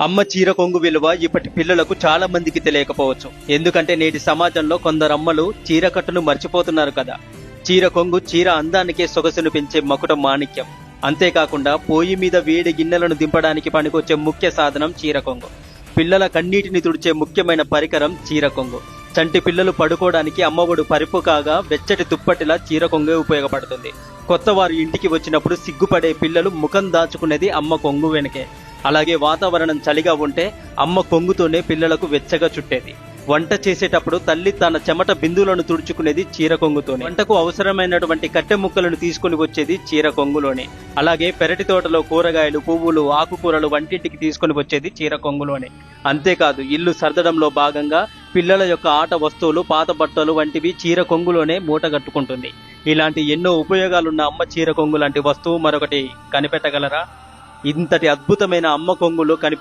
అమ్మ చీర కొంగు విలువ ఇప్పటి పిల్లలకు చాలా మందికి తెలియకపోవచ్చు. ఎందుకంటే నేటి సమాజంలో కొందరు అమ్మలు చీర కట్టును మర్చిపోతున్నారు కదా. చీర కొంగు చీర అందానికే సొగసును పెంచే మకుట మాణిక్యం. అంతేకాకుండా పొయ్యి మీద వేడి గిన్నెలను దింపడానికి పనికొచ్చే ముఖ్య సాధనం చీర కొంగు. పిల్లల కన్నీటిని తుడిచే ముఖ్యమైన పరికరం చీర కొంగు. చంటి పిల్లలు పడుకోవడానికి అమ్మఒడు పరిపు కాగా వెచ్చటి దుప్పటిలా చీర కొంగే ఉపయోగపడుతుంది. కొత్త వారు ఇంటికి వచ్చినప్పుడు సిగ్గుపడే పిల్లలు ముఖం దాచుకునేది అమ్మ కొంగు వెనకే. అలాగే వాతావరణం చలిగా ఉంటే అమ్మ కొంగుతోనే పిల్లలకు వెచ్చగా చుట్టేది. వంట చేసేటప్పుడు తల్లి తన చెమట బిందువులను తుడుచుకునేది చీర కొంగుతోనే. వంటకు అవసరమైనటువంటి కట్టె ముక్కలను తీసుకుని వచ్చేది చీర కొంగులోనే. అలాగే పెరటి తోటలో కూరగాయలు, పువ్వులు, ఆకుకూరలు వంటింటికి తీసుకుని వచ్చేది చీర కొంగులోనే. అంతేకాదు ఇల్లు సర్దడంలో భాగంగా పిల్లల యొక్క ఆట వస్తువులు, పాత బట్టలు వంటివి చీర కొంగులోనే మూటగట్టుకుంటుంది. ఇలాంటి ఎన్నో ఉపయోగాలున్న అమ్మ చీర కొంగు లాంటి వస్తువు మరొకటి కనిపెట్టగలరా? ఇంతటి అద్భుతమైన అమ్మ కొంగులు